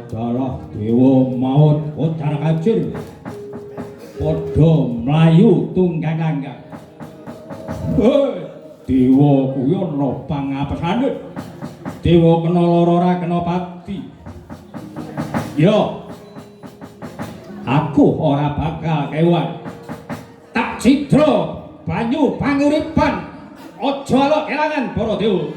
adalah dewa maut kocar kacir padha mlayu tunggang langgang. Dewa kuwi ana pangapesane. Dewa kena lara ora kena pati. Yo. Aku ora bakal kewan. Tak cidra banyu panguripan. Aja alok kelangan para dewa.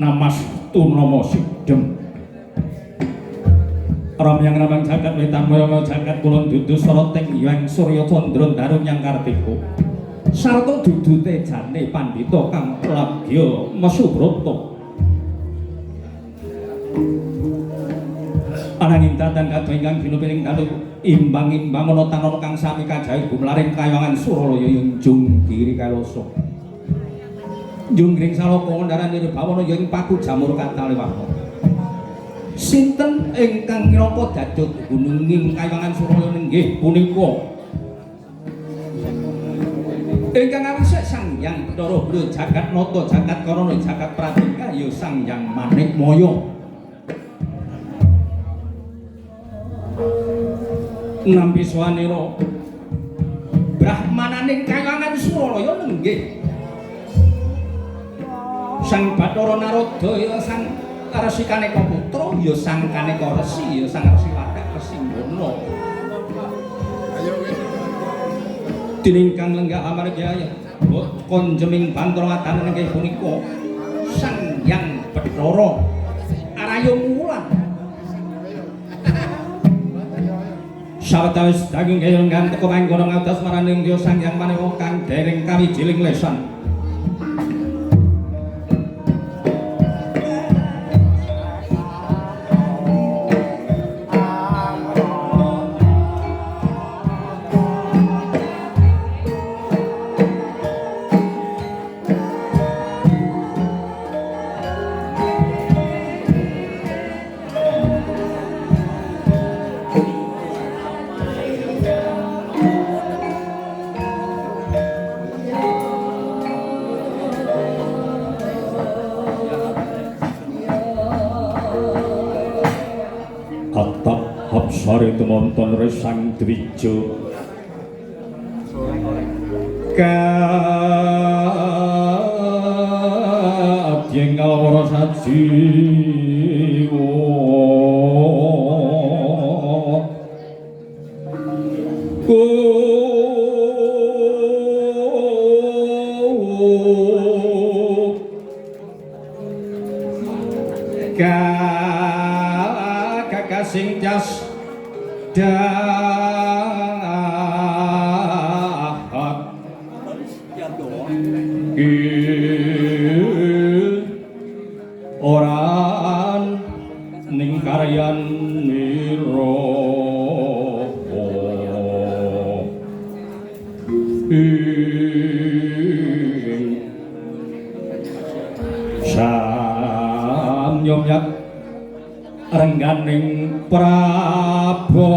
namas tunama sidhem ramyang ramang jagat wetan moyo jagat kulon dudu soroting yang surya candra darung yang kartiku sarta dudute jane pandhita kang labya masubrata ananging tatan kadya ingkang binupiring dalu imbang-imbang ana tanon kang sami kajahe gumlaring kayangan Suralaya Junjung Giri Kalosa Junggring Saloka ngendaran nirbawana ing paku jamur katalewahna sinten ingkang minangka dadya gununging kayangan Suralaya inggih punika ingkang awisik Sang Hyang Bathara Brata Jagat Nata Jagat Karana Jagat Pratika ya Sang Hyang Manikmaya nampi swanira brahmananing kayangan Suralaya inggih Sang Bathara Narada ya Sang Resi Kaneka Putra ya Sang Kaneka Resi ya Sang Resi Wadak Resi Ngana diningkang lenggah amargaya konjeming bantra ngatan inggih punika Sang Hyang Bathara Arayung Wulan sawetawis daging kaya lenggah teka mangkono ngados marang Dewa Sang Hyang Manikmaya kang dereng kawijiling lesan sari tumonton resang dwija kadyeng kalawara sajiwa kakasing jas dahat oran ning karyan nira samyomyak rengganing Prabata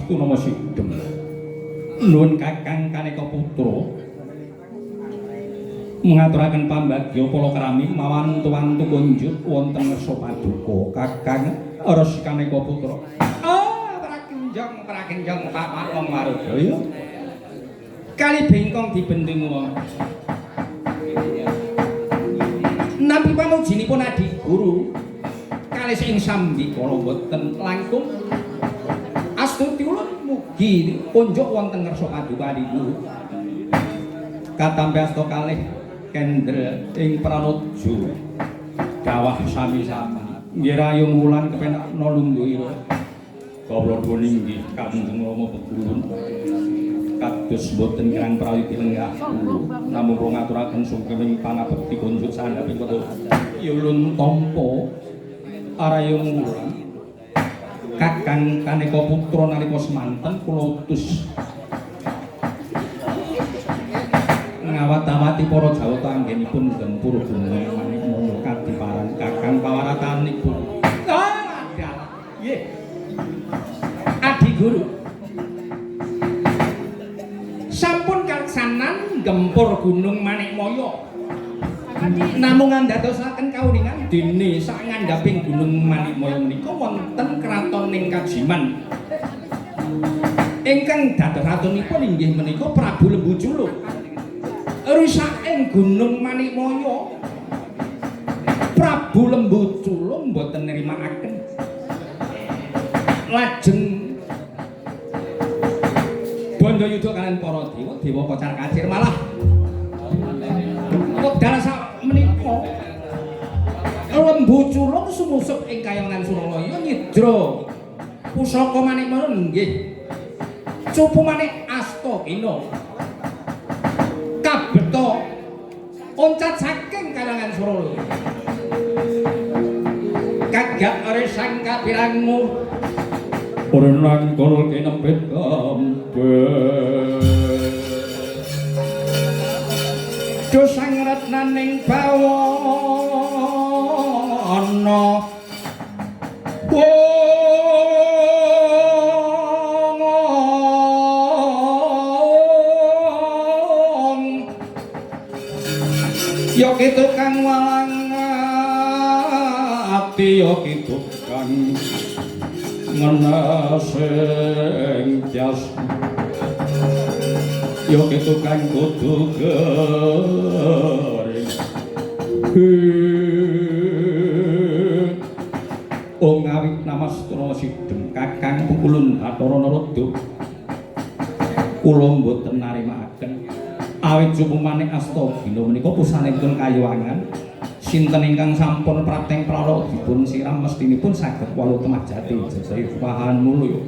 Tunama sidhem nuwun Kakang Kaneka Putra ngaturaken pambagya palakrami mawan tuwantu kunjuk wonten ngersa paduka Kakang Resi Kaneka Putra prakenjong papat wong marudaya kali bengkong dibendung wong nampi pamujinipun Adi Guru kalih ing sambikala boten langkung astuti ulun mugi punjuk wonten ngersa paduka Adi Guru katampi asta kalih kendel ing pranaja dawah sami-sami nggih rayung wulan kepenak nulungguh ira kawula nuwun inggih Kanjeng Rama Pegurun kados boten kirang prayugi lenggah kula namung ngaturaken sugeng pangabekti kunjuk sandhaping kula ya ulun tampa arayung wulan Kakang Kaneka Putra nalika semanten kula utus ngawat-awati para Jawata anggenipun gempur gunung Manikmaya kadiparan Kakang pawaratanipun. Nggih. Adi Guru. Sampun kaleksanan gempur gunung Manikmaya. namung andadosaken kawuningan dene sak ngandhaping Gunung Manikmaya menika wonten kraton ing Kajiman. Ingkang dados ratunipun inggih menika Prabu Lembu Culuk. Rusaking Gunung Manikmaya Prabu Lembu Culuk mboten nrimakaken. Lajeng Bandayuda kaliyan para dewa, dewa Kocar Kacir malah wekdal sak menika Lembu Culuk sumusup ing Kayangan Suralaya nyidra pusaka Manikmaya nggih. Cupu manik asta kina kabeta oncat saking Kayangan Suralaya. Kagak resang kapirangmu Renang kol kinempit kampet Dosang retnaning bawana ya kitu kang walang ati ya kitu kang ngenasing jas ya kitu kang kudu garing ngawit namastra sidhem Kakang Pukulun Bathara Narada kula mboten narimakaken awit cupu manik asta gila menika pusanipun kayuwangan sinten ingkang sampun prateng prara dipun siram mestinipun saged walu temah jati jajai pahan mulya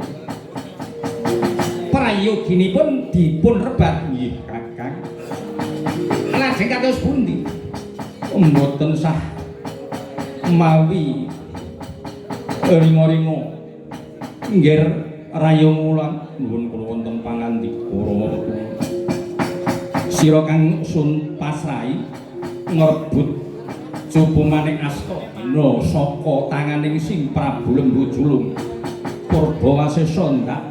prayoginipun dipun rebat nggih Kakang lajeng kados pundi mboten sah mawi ringo-ringo nggir rayo mulan nuwun kula wonten pangandika Rama sira kang sun pasrai ngrebut cupu manik asta dina saka tanganing sing Prabu Lembu Culuk Purbawasesa ndak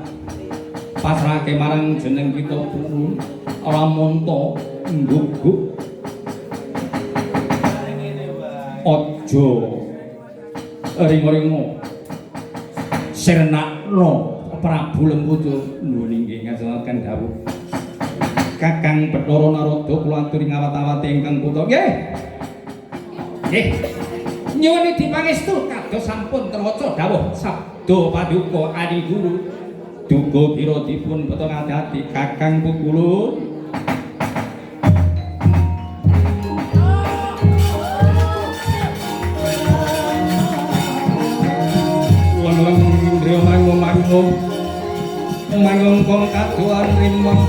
pasrahake marang jeneng kita purun Ramanta ngguguk aja ringo-ringo sirnakna Prabu Lembu Culuk nuwun inggih ngajengaken dawuh Kakang Bathara Narada kula aturi ngawat-awati ingkang putra nggih nggih nyuwun dipangestu kados sampun terwaca dawuh sabda paduka Adi Guru duga kira dipun beto ngati-ati Kakang Pukulun lan indra mangung kong kaduan rimang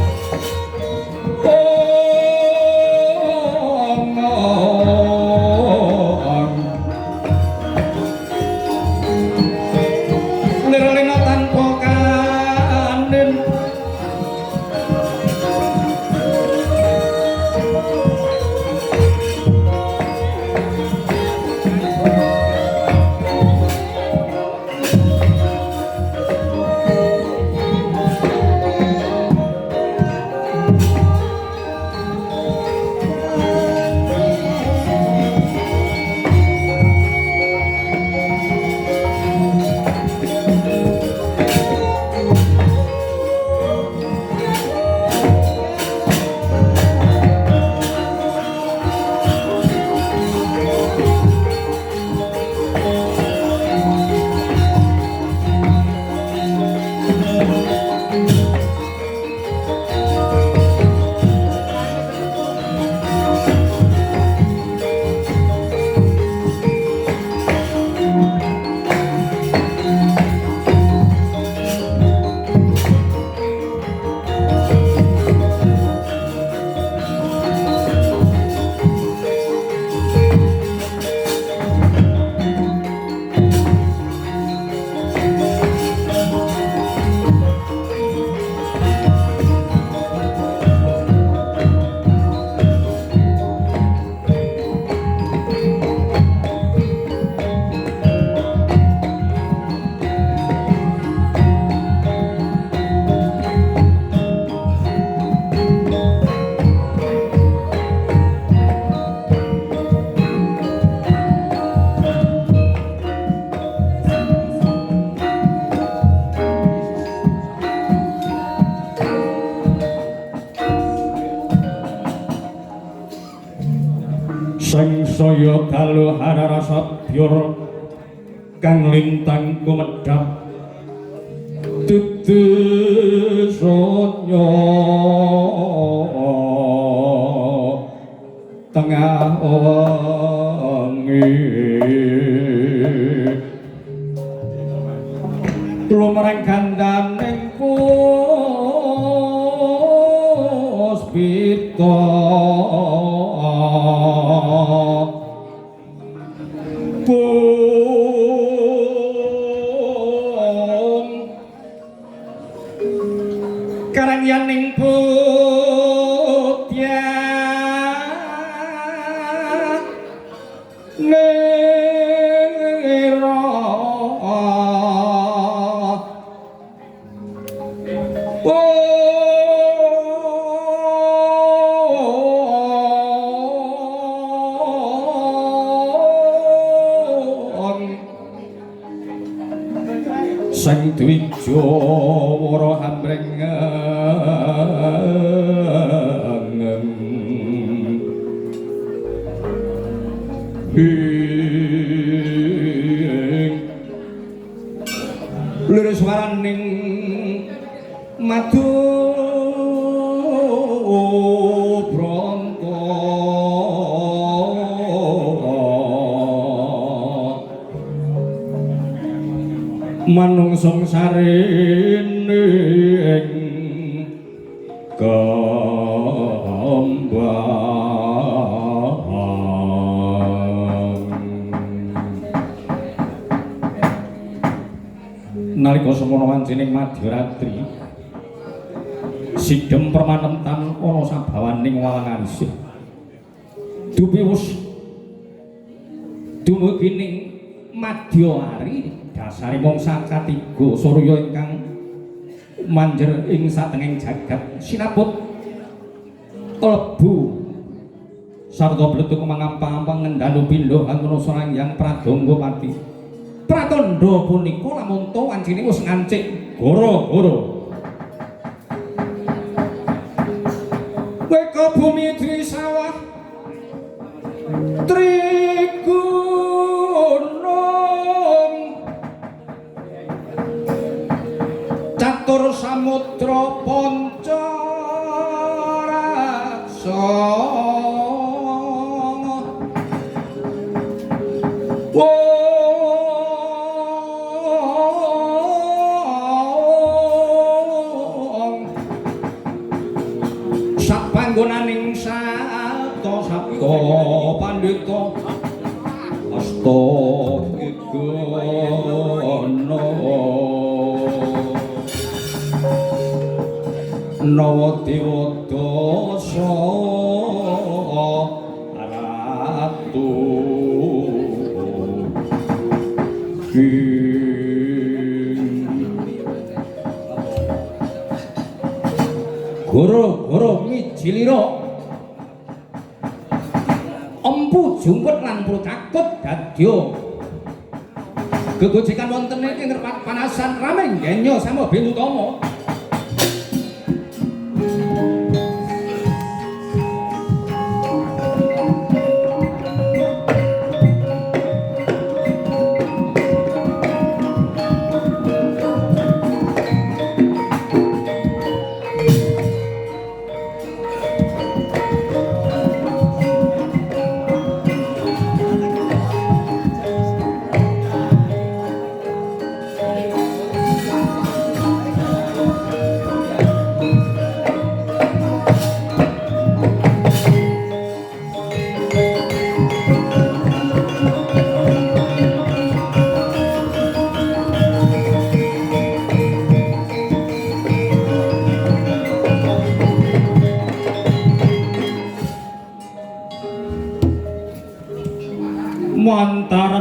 Sang saya dalu hararasa biur kang lintang kumedhap dudu sonya tengah wengi lumrang kandaning puspita karangyaning putya nira sang dwija wara hambrengen lere swaraning madu bronto manungsa sarene ing nalika semana wancining Madyaratri sidhem permanemtan ana sabawaning walangan isih dupiwus dumugining Madyari dasari mung sakatiga surya ingkang manjer ing satenging jagat sinaput klebu sarta bleduk mangampang-ampang ngendhalu pindha antara Srangyang Pradangga Pati pratandha punika lamun to wancine wis ngancik gara-gara weka bumi trisawah trigunung catur samudra panca raksa panggonaning sabda pandhita asta gegana nawa dewadasa ratu goro mijilira empu jumput lan pracakut dadya gegojekan wonten ing ngerpat panasan rameng genya sama Bentutama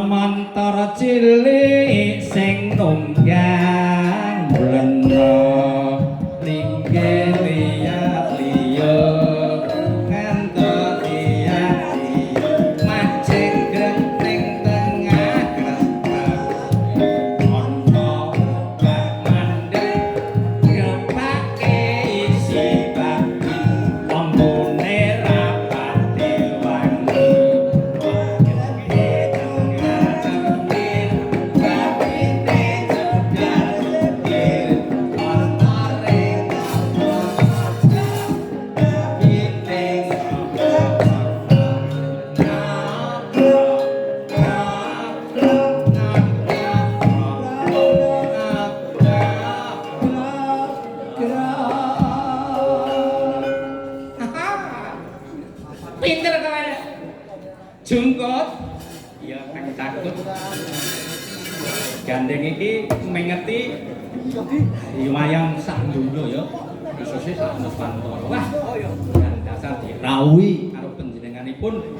mantar cilik sing nunggang blendra linggih liya ngantos ati maceng grenteng tengah grembak ana bak mandeg ngepake isi babi ambune rapati wangi Jungkut. Iya Kang Cakut. Gandeng iki mengeti wayang sak donya ya. Khususé sak Nusantara. Wah, yang dasar dirawuhi karo panjenenganipun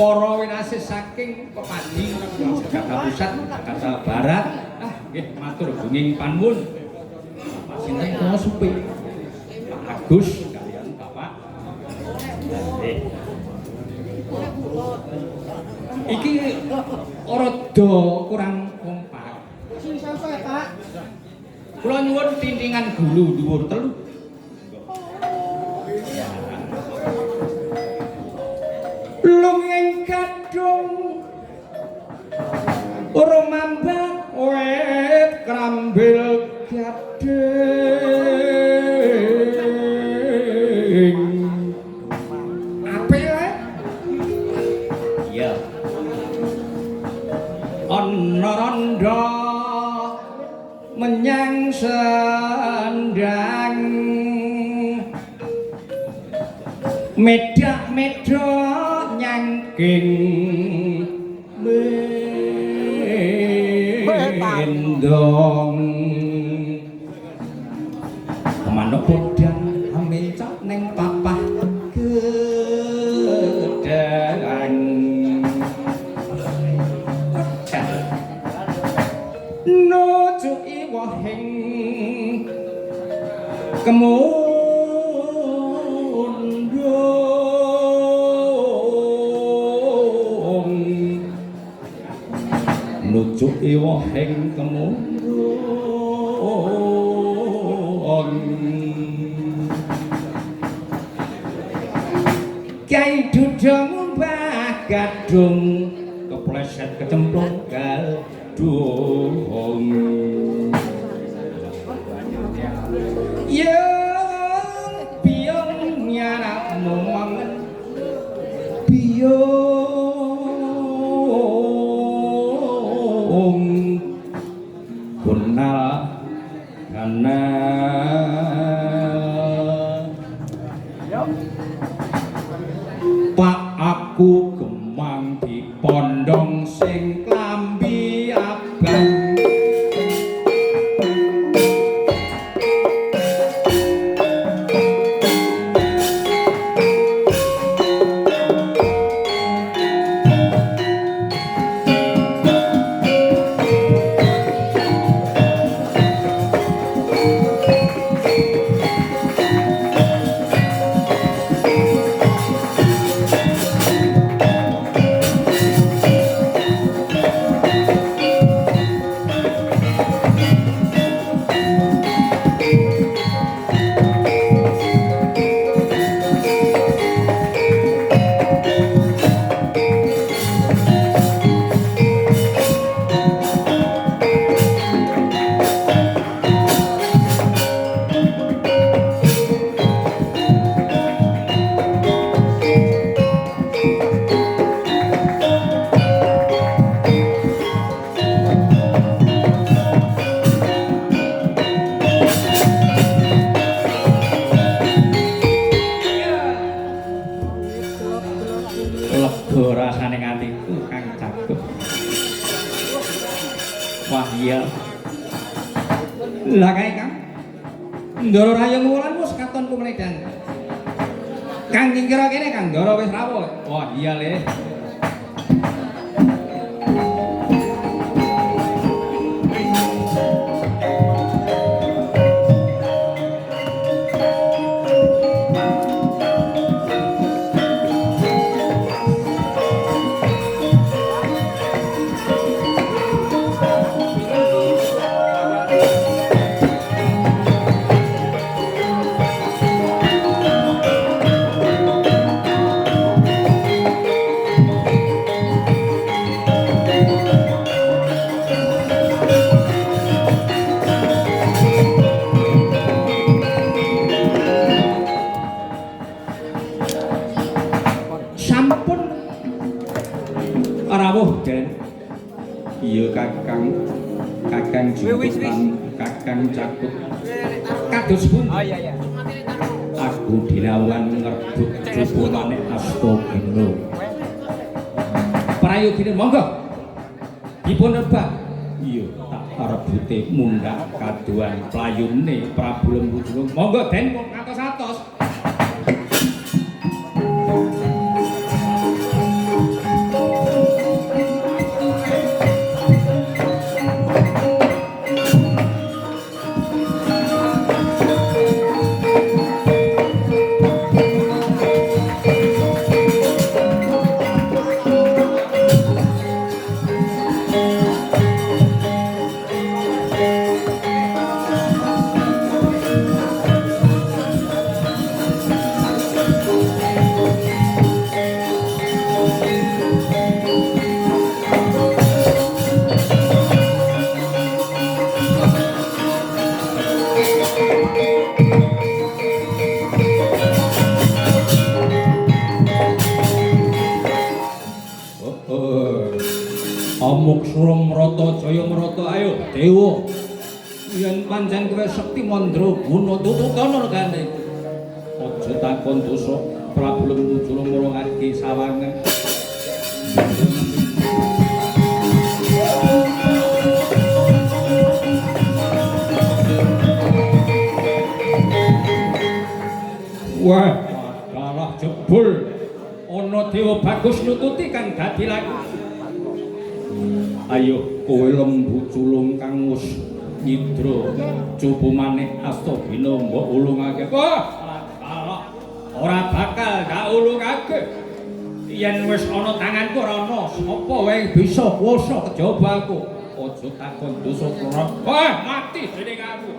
para winasis saking Pepadi Jakarta Pusat, Jakarta Barat. Ah, nggih matur gunging panuwun. Bapak sinten kula supi. Pak Agus kalian Bapak. Iki rada kurang kompak. Sing sampe, Pak. Kula nyuwun tintingan gulu dhuwur telu. Lunging kadung rumambak wit krambil gading. Apik wae. Iya. Ana randha menyang sendang medak-medak nyangking mendong manuk podang amencok ning papah gedang nujuki wahing kemundung nujuki wahing kemundung Kyai Dudung Mbah Gadung kepleset kecemplung gadung yang biang nyarak momangan biang kunal kana Pak aku gemang di pondong sing klambi abang lega rasane atiku Kang Cakut. Wah iya. Lah kae Kang. Ndara Rayong Wulan wis katon kumledang. Kang kira kene Kang Ndara wis rawuh. Wah iya le. Sampun rawuh Den. Iya Kakang. Kakang Jungkut lan Kakang Cakut. Kados pun. Oh iya iya. Aku Prabu Dinawan ngerbut jupumane Astagina. Prayogine monggo dipun rebak. Iya, tak rebute mundhak kaduan playune Prabu Lembu Julung. Monggo den kok atos-atos. Amuk Suramrata Jaya Marata ayo dewa yen pancen kowe sekti mandra guna tututana regane aja takon dosa Prabu Lembu Julung ngurungake sawangen. Wah, kalah jebul ana dewa bagus nututi kang dadi laku. Ayo kowe Lembu Julung kang wis nyidra cupumane Astagina mbok ulungake. Wah, ora bakal tak ulungake. Yen wis ana tanganku ora ana sapa wae bisa kuwasa kejaba aku. Aja takon dosa kula. Wah, mati dening aku.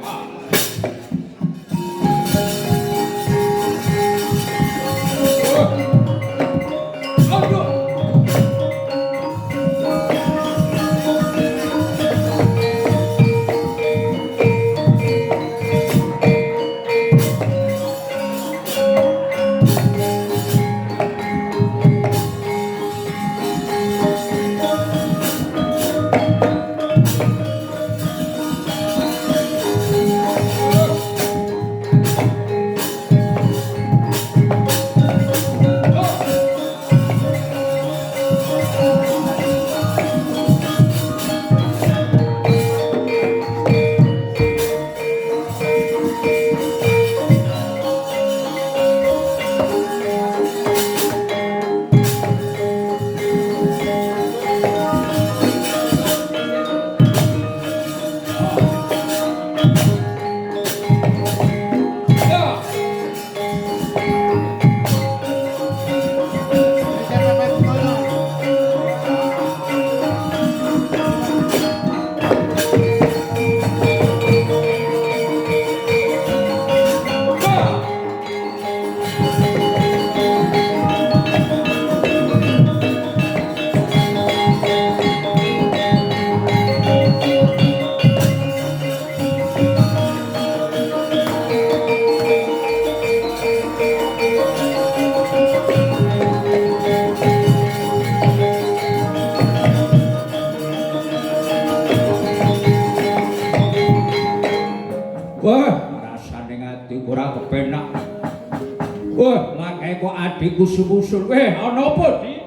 Wah, makanya kok adikku subusul. Ana apa, Dik?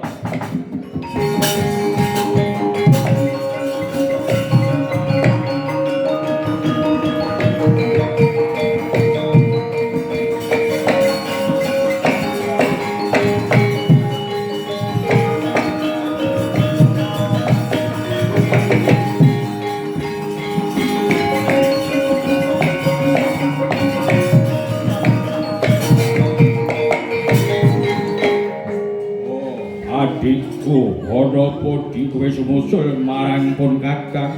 Adikku, ana podi kowe sumusul marang pun kakang.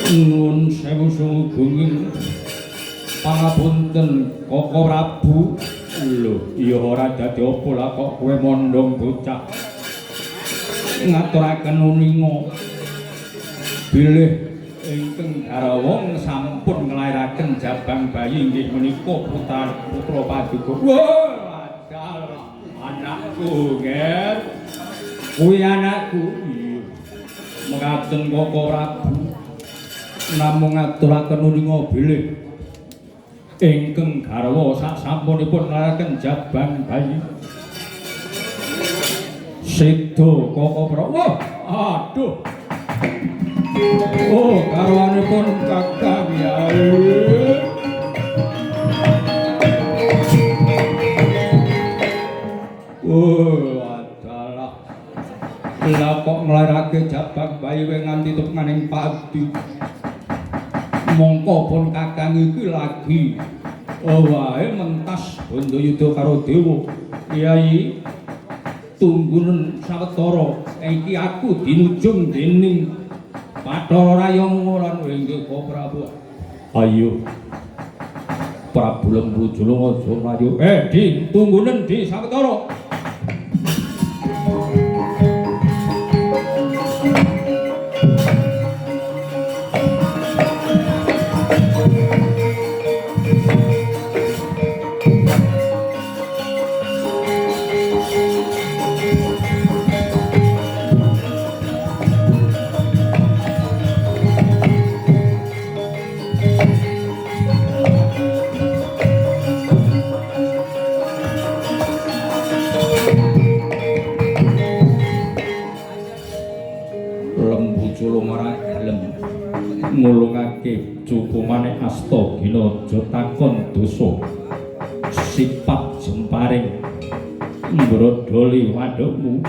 Nuwun sewu sumugunging pangapunten Koko Prabu. Lho, iya ora dadi apa lah kok kowe mondong bocah. Ngaturaken uninga. Bilih ingkang Darawong sampun nglairaken jabang bayi inggih menika putra Paduka. Anakku, Ger. Kuwi anakku. Iya. Mekaten Koko Prabu. Namung ngaturaken uninga bilih ingkang garwa sasampunipun nglaraken Jabang Bayi Sedo Koko Prawa. Aduh. Oh, garwanipun Kakang Yai. Oh, adalah. Lah kok nglarake Jabang Bayi nganti tukmaning padi. Mongko pun Kakang iki lagi wae mentas Bandayuda karo Dewa. Kyai tunggunen sawetara iki aku dinujung dening Bathara Rayong lan inggih Prabu. Ayo Prabu Lembu Julung aja mlayu. Di tunggunen di sawetara. Ngulungake cupumane asta gina aja takon dosa sipat jemparing mbrodoli wadukmu.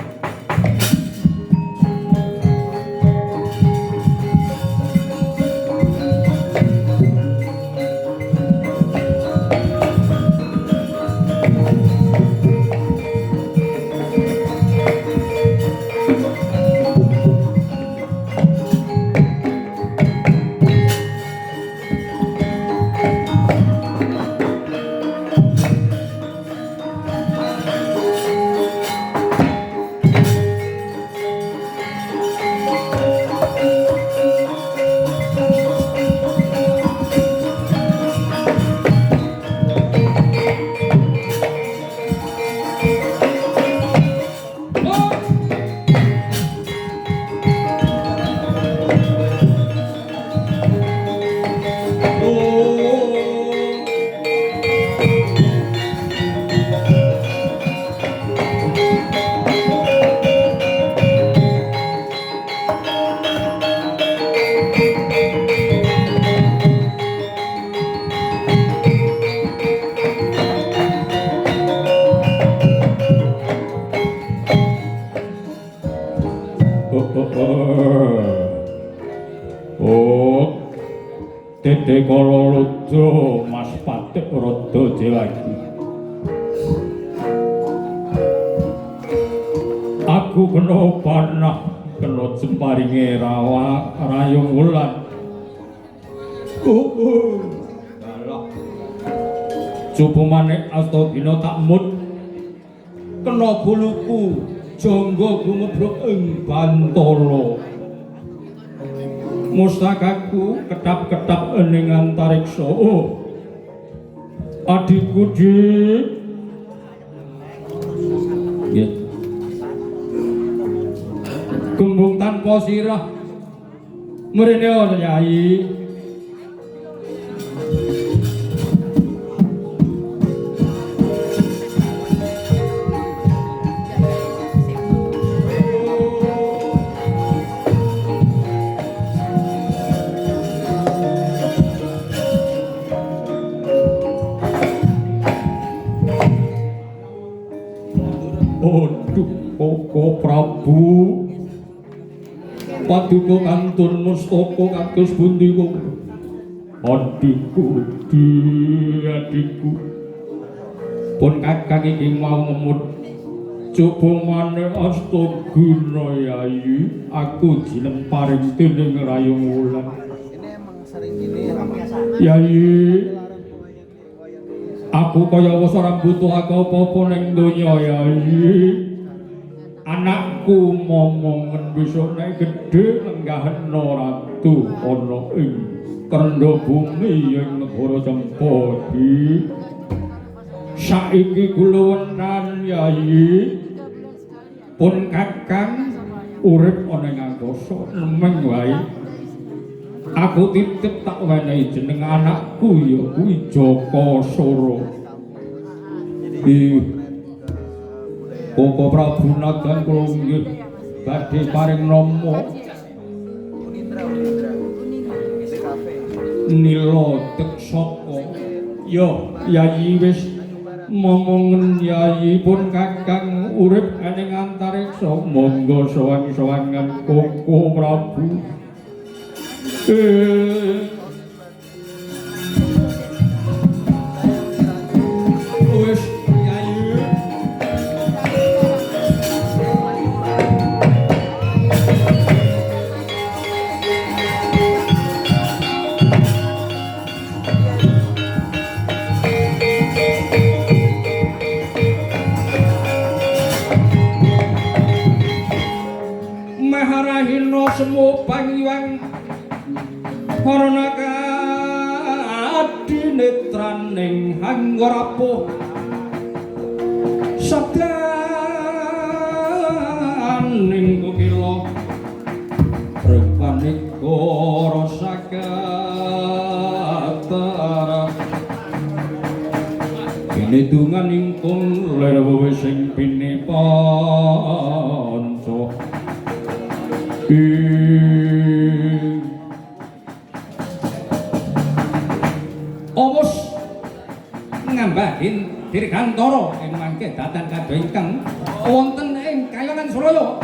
Dede Kala Raja Mas Patik Rada Jewagi. Aku kena panah, kena jemparinge rawa Rayong Wulan. Dalah. Cupumane asta dina tak mut. Kena buluku jangga gumebruk ing Bantala. Mustakaku ketap-ketap ening antariksa. Oh, adikku Dik. Nggih. Gembung tanpa sirah. Mrene ana Nyai. Koko Prabu paduka kantun mustaka kados pundi kok adikku adikku pun kakang iki mau ngemut coba maneh asta guna Yayi aku dilemparing dening Rayong Wulan. Yayi aku kaya wis ora mbutuhake apa-apa ning donya Yayi. Anakku momongen besok nek gedhe lenggahna ratu ana ing krenda bumi ing negara Cempadi. Saiki kula wenan Yayi pun kakang urip ana ing angkasa nemeng wae. Aku titip tak wenehi jeneng anakku ya kuwi Jaka Sora. Koko Prabu Nagan kula nggih badhe paring nama Nila Deksaka. Yo, Yayi wis momongen Yayi pun Kakang urip ing antariksa. Monggo sowan-sowangan Koko Prabu. Wis Yayi. Maharahina semu pangiwang Haranaka adinetraning hanggarapuh sabdaning kukila repanika rasakatara kinedungan ingkung lerewe sing pinepanca Omos ngambahin dirgantara ing mangke datan kadya ingkang wonten ing Kayangan Suraya.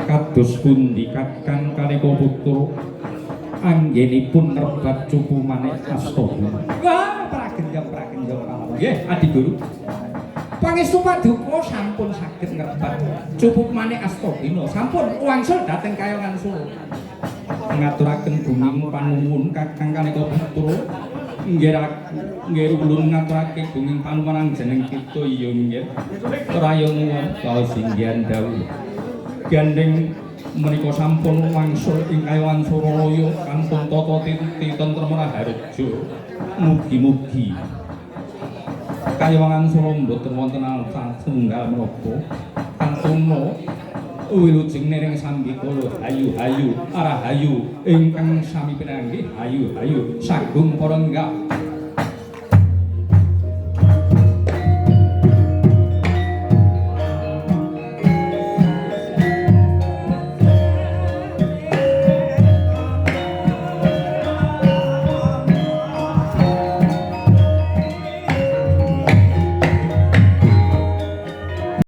Kados pundi Kakang Kaneka Putra anggenipun nebat cupu maneh asta. Wah, pragenjang pahlawan. Nggih, Adi Guru. Pangestu paduka sampun saged nebat cupu maneh asta dina. Sampun wangsul dhateng Kayangan Sura. Ngaturaken gunging panuwun Kakang Kaneka Putra. Nggih ulun ngaturake gunging panuwun jeneng kita iya nggih. Rayongan kasinggihan dawuh. Gandeng menika sampun wangsul ing Kayangan Suralaya kantun tata titi tentrem raharja. Mugi-mugi Kayangan Sura mboten wonten alsan setunggal menapa kantuna wilujeng nering sambikala hayu-hayu arahayu ingkang sami pinanggih hayu-hayu sagung para enggak